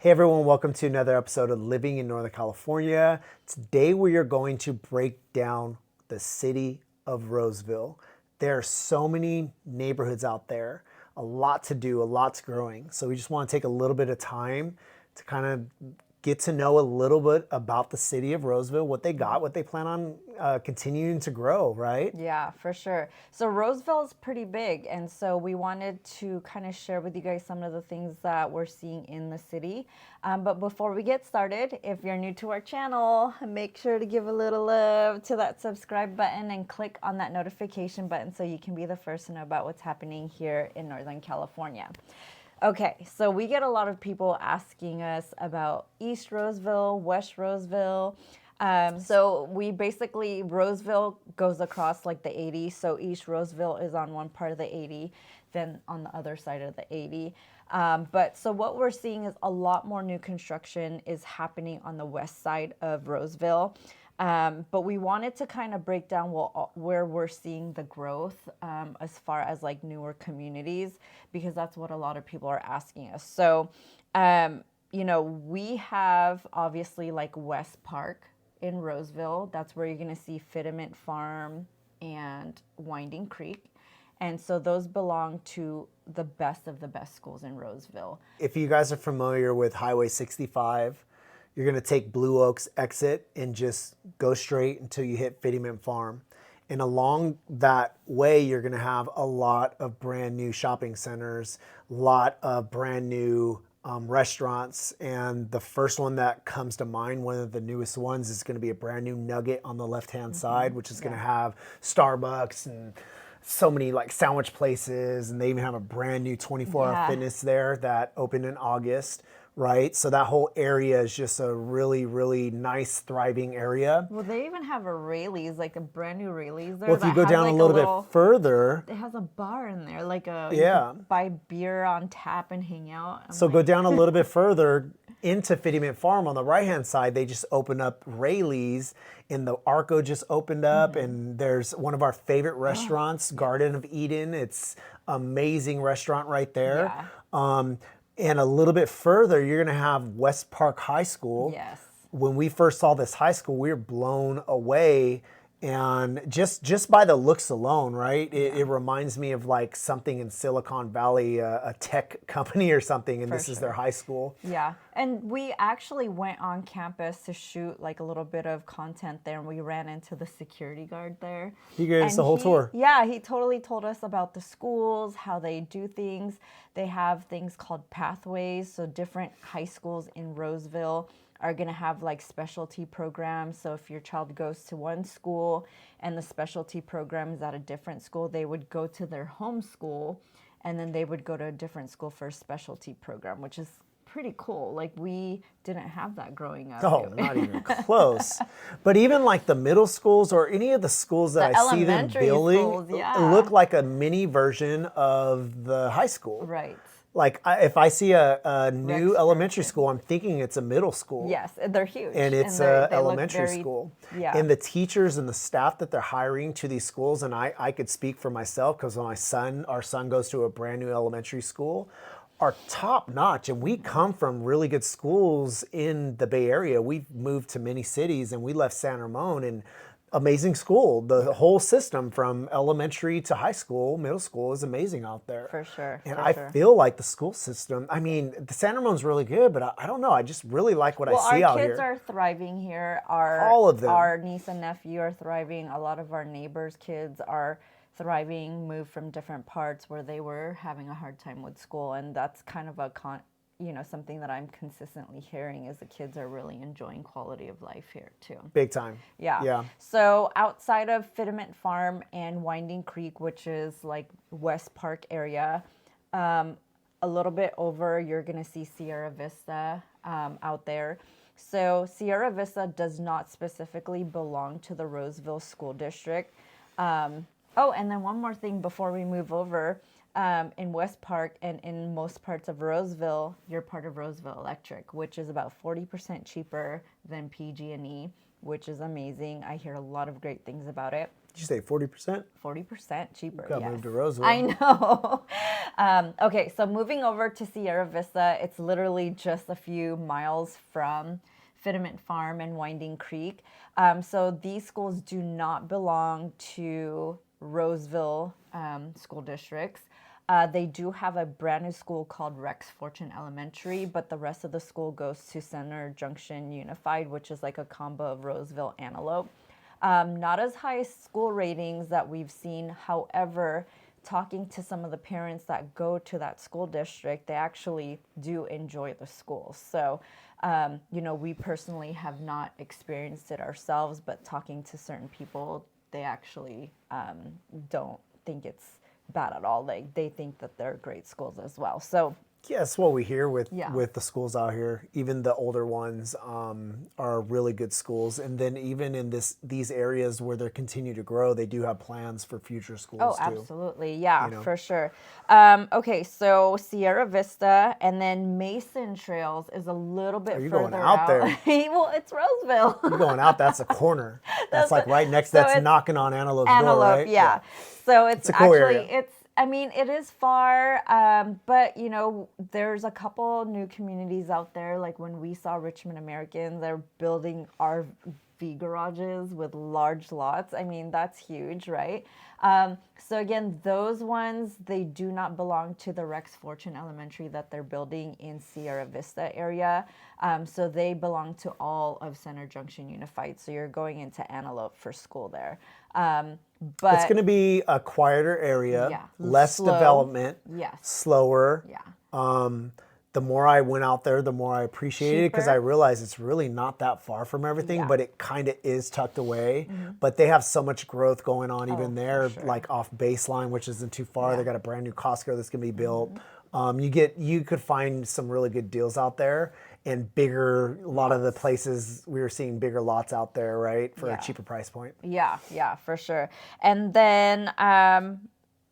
Hey everyone, welcome to another episode of Living in Northern California. Today we are going to break down the city of Roseville. There are so many neighborhoods out there, a lot to do, a lot's growing. So we just want to take a little bit of time to kind of get to know a little bit about the city of Roseville, what they got, what they plan on continuing to grow, right? Yeah, for sure. So Roseville is pretty big, and so we wanted to kind of share with you guys some of the things that we're seeing in the city. But before we get started, if you're new to our channel, make sure to give a little love to that subscribe button and click on that notification button so you can be the first to know about what's happening here in Northern California. Okay, so we get a lot of people asking us about East Roseville, West Roseville. So we basically, Roseville goes across like the 80. So East Roseville is on one part of the 80, then on the other side of the 80. But so what we're seeing is a lot more new construction is happening on the west side of Roseville. But we wanted to kind of break down where we're seeing the growth as far as like newer communities, because that's what a lot of people are asking us. So, we have obviously like West Park in Roseville. That's where you're going to see Fitiment Farm and Winding Creek. And so those belong to the best of the best schools in Roseville. If you guys are familiar with Highway 65, you're going to take Blue Oaks exit and just go straight until you hit Fitiment Farm. And along that way, you're going to have a lot of brand new shopping centers, a lot of brand new restaurants. And the first one that comes to mind, one of the newest ones, is going to be a brand new Nugget on the left-hand side, which is going to have Starbucks and so many like sandwich places. And they even have a brand new 24-hour fitness there that opened in August. Right, so that whole area is just a really, really nice, thriving area. Well, they even have a Rayleigh's, like a brand new Rayleigh's there. Well, if you go down like a little bit further, it has a bar in there, like you can buy beer on tap and hang out. So go down a little bit further into Fitiment Farm. On the right-hand side, they just opened up Rayleigh's, and the Arco just opened up, and there's one of our favorite restaurants, Garden of Eden. It's amazing restaurant right there. Yeah. And a little bit further, you're going to have West Park High School. Yes. When we first saw this high school, we were blown away. And just by the looks alone, right? It reminds me of like something in Silicon Valley, a tech company or something, and this is their high school. Yeah. And we actually went on campus to shoot like a little bit of content there, and we ran into the security guard there. He gave us the whole tour. Yeah, he totally told us about the schools, how they do things. They have things called pathways, so different high schools in Roseville are going to have like specialty programs. So if your child goes to one school and the specialty program is at a different school, they would go to their home school and then they would go to a different school for a specialty program, which is pretty cool. Like we didn't have that growing up. Oh, not even close. But even like the middle schools or any of the schools that I see them building look like a mini version of the high school. Right. Like if I see a new elementary school, I'm thinking it's a middle school. Yes, they're huge. And it's an elementary school. Yeah. And the teachers and the staff that they're hiring to these schools, and I could speak for myself because our son goes to a brand new elementary school, are top notch. And we come from really good schools in the Bay Area. We've moved to many cities and we left San Ramon, and amazing school. The whole system from elementary to high school, middle school is amazing out there. For sure. And I feel like the school system, I mean, the San Ramon's really good, but I don't know. I just really like what I see out here. Our kids are thriving here. All of them. Our niece and nephew are thriving. A lot of our neighbors' kids are thriving, moved from different parts where they were having a hard time with school. And that's kind of something that I'm consistently hearing is the kids are really enjoying quality of life here too. Big time. Yeah. So outside of Fitiment Farm and Winding Creek, which is like West Park area, a little bit over, you're going to see Sierra Vista out there. So Sierra Vista does not specifically belong to the Roseville School District. And then one more thing before we move over. In West Park and in most parts of Roseville, you're part of Roseville Electric, which is about 40% cheaper than PG&E, which is amazing. I hear a lot of great things about it. Did you say 40%? 40% cheaper. Gotta Yes. move to Roseville. I know. Okay, so moving over to Sierra Vista, it's literally just a few miles from Fitiment Farm and Winding Creek. So these schools do not belong to Roseville school districts. They do have a brand new school called Rex Fortune Elementary, but the rest of the school goes to Center Junction Unified, which is like a combo of Roseville Antelope. Not as high school ratings that we've seen. However, talking to some of the parents that go to that school district, they actually do enjoy the school. So, we personally have not experienced it ourselves, but talking to certain people, they actually don't think it's bad at all. Like they think that they're great schools as well. So Yeah, that's what we hear with Yeah. the schools out here. Even the older ones are really good schools, and then even in these areas where they continue to grow, they do have plans for future schools oh, too. absolutely. Yeah, know. for sure. Okay, so Sierra Vista and then Mason Trails is a little bit you're further going out there. Well, it's Roseville. You're going out. That's a corner. That's like right next. so That's it's knocking on Antelope's door, Antelope, right? yeah. So it's a cool actually area. I mean, it is far, but there's a couple new communities out there. Like when we saw Richmond Americans, they're building RV garages with large lots. I mean, that's huge, right? So again, those ones, they do not belong to the Rex Fortune Elementary that they're building in Sierra Vista area. So they belong to all of Center Junction Unified. So you're going into Antelope for school there. But It's going to be a quieter area, Yeah. less Slow. development, Yes. slower. Yeah. The more I went out there, the more I appreciated it because I Cheaper. realized it's really not that far from everything, Yeah. but it kind of is tucked away. But they have so much growth going on even for there, sure. like off baseline, which isn't too far. Yeah. They got a brand new Costco that's going to be built. You could find some really good deals out there and bigger. A lot of the places we were seeing bigger lots out there, right, for Yeah. a cheaper price point. Yeah, for sure. And then,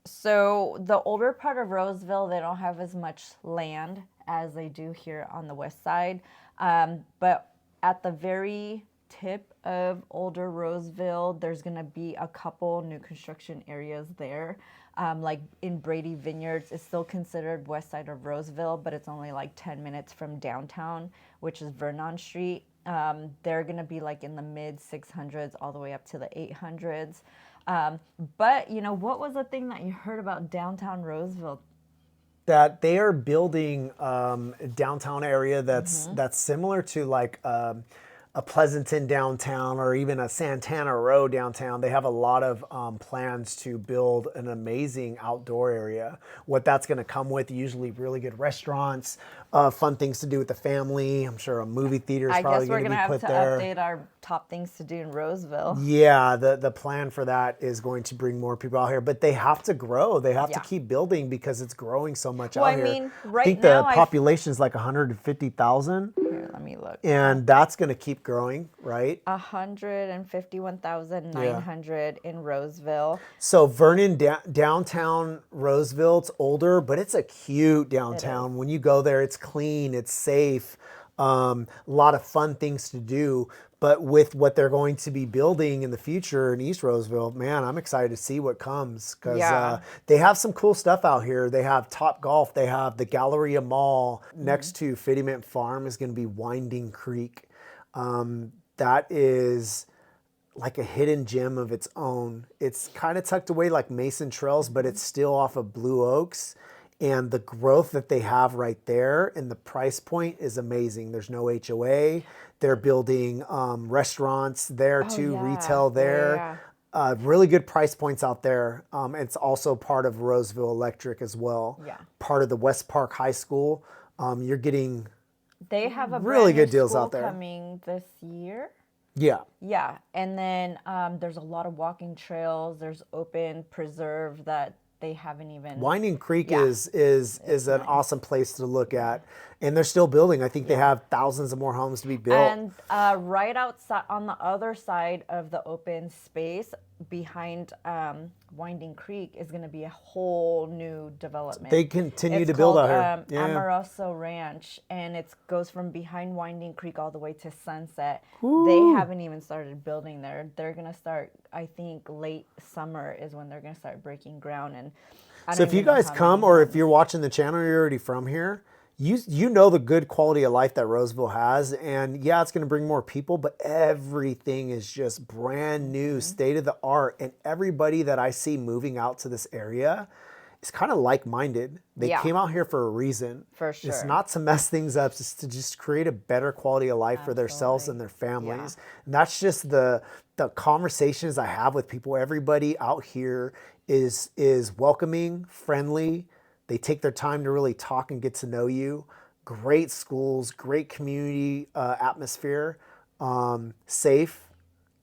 so the older part of Roseville, they don't have as much land as they do here on the west side. But at the very tip of older Roseville, there's going to be a couple new construction areas there. Like in Brady Vineyards, it's still considered west side of Roseville, but it's only like 10 minutes from downtown, which is Vernon Street. They're going to be like in the mid 600s all the way up to the 800s. But, what was the thing that you heard about downtown Roseville? That they are building a downtown area Mm-hmm. that's similar to like a Pleasanton downtown or even a Santana Row downtown. They have a lot of plans to build an amazing outdoor area. What that's going to come with, usually really good restaurants, fun things to do with the family. I'm sure a movie theater is I probably guess we're going to going to be have put to there. update our top things to do in Roseville. Yeah, the plan for that is going to bring more people out here, but they have to grow. They have to Yeah. keep building because it's growing so much Well, out I here. mean, I right think now the population is like 150,000, Here, let me look. and that's going to keep growing, right? 151,900 in Roseville. So Vernon, downtown Roseville, it's older, but it's a cute downtown. When you go there, it's clean, it's safe, a lot of fun things to do. But with what they're going to be building in the future in East Roseville, man, I'm excited to see what comes because Yeah. they have some cool stuff out here. They have Top Golf, they have the Galleria Mall. Next to Fitiment Farm is going to be Winding Creek. That is like a hidden gem of its own. It's kind of tucked away like Mason Trails, but it's still off of Blue Oaks. And the growth that they have right there and the price point is amazing. There's no HOA. They're building restaurants there too, yeah. retail there. Really good price points out there. It's also part of Roseville Electric as well. Yeah. Part of the West Park High School. You're getting, They have a Really brand new good deals school out there. coming this year. yeah. Yeah, and then there's a lot of walking trails. There's open preserve that they haven't even. Winding Creek Yeah. is an awesome place to look at. And they're still building. I think they have thousands of more homes to be built. And right outside, on the other side of the open space, behind Winding Creek is going to be a whole new development. They continue It's to build called, out here. Yeah. Amoroso Ranch, and it goes from behind Winding Creek all the way to Sunset. Woo. They haven't even started building there. They're going to start, I think, late summer is when they're going to start breaking ground. And I So don't if you even know guys how come, many or if months. you're watching the channel, you're already from here, you know the good quality of life that Roseville has. And yeah, it's going to bring more people, but everything is just brand new, state of the art. And everybody that I see moving out to this area is kind of like-minded. They Yeah. came out here for a reason. For It's sure. not to mess things up, it's to just create a better quality of life for themselves and their families. And that's just the conversations I have with people. Everybody out here is welcoming, friendly. They take their time to really talk and get to know you. Great schools, great community atmosphere, safe.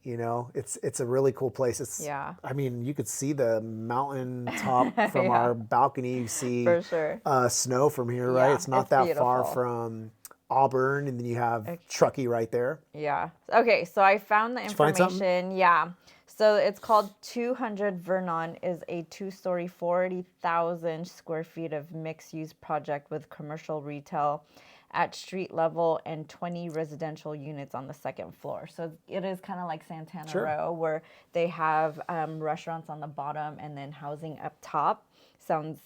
You know, it's a really cool place. It's, Yeah. I mean, you could see the mountain top from Yeah. our balcony. You see For sure. snow from here, right? Yeah, It's not it's that far beautiful. from Auburn, and then you have Truckee right there. Yeah. Okay, so I found the you find something? information. Yeah. So it's called 200 Vernon, is a 2-story, 40,000 square feet of mixed-use project with commercial retail at street level and 20 residential units on the second floor. So it is kind of like Santana Sure. Row, where they have restaurants on the bottom and then housing up top. Sounds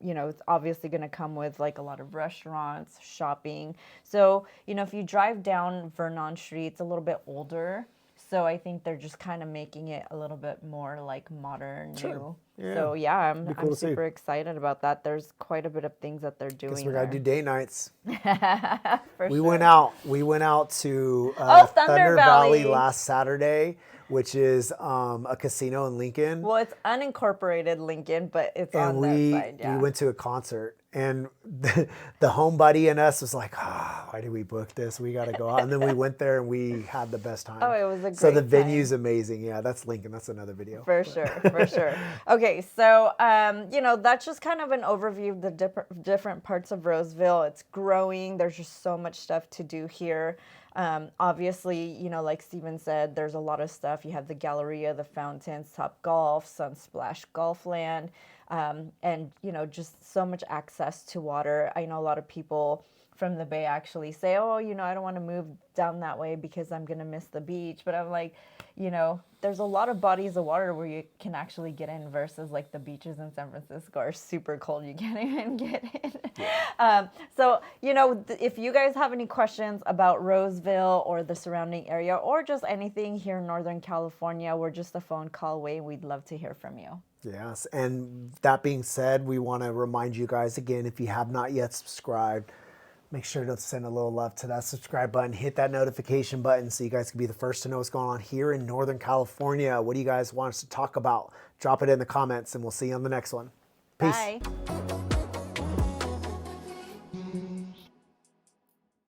you know, it's obviously going to come with like a lot of restaurants, shopping. So, you know, if you drive down Vernon Street, it's a little bit older. So I think they're just kind of making it a little bit more like modern, Sure. new. Yeah. So yeah, I'm cool to see. super excited about that. There's quite a bit of things that they're doing. Guess we gotta do day nights. For We sure. went out. We went out to Thunder Valley Valley. last Saturday, which is a casino in Lincoln. Well, it's unincorporated Lincoln, but it's And on we that side. Yeah. we went to a concert, and the homebody in us was like, why did we book this? We got to go out. And then we went there and we had the best time. Oh, it was a So the great venue's amazing. Yeah, that's Lincoln. That's another video. For sure, for sure. Okay, so you know, that's just kind of an overview of the different parts of Roseville. It's growing. There's just so much stuff to do here. Obviously, you know, like Steven said, there's a lot of stuff. You have the Galleria, the fountains, Top Golf, Sunsplash Golfland, and you know, just so much access to water. I know a lot of people from the Bay actually say, oh, you know, I don't want to move down that way because I'm going to miss the beach. But I'm like, you know, there's a lot of bodies of water where you can actually get in versus like the beaches in San Francisco are super cold. You can't even get in. So, you know, if you guys have any questions about Roseville or the surrounding area or just anything here in Northern California, we're just a phone call away. We'd love to hear from you. Yes. And that being said, we want to remind you guys again, if you have not yet subscribed, make sure to send a little love to that subscribe button. Hit that notification button so you guys can be the first to know what's going on here in Northern California. What do you guys want us to talk about? Drop it in the comments, and we'll see you on the next one. Peace. Bye.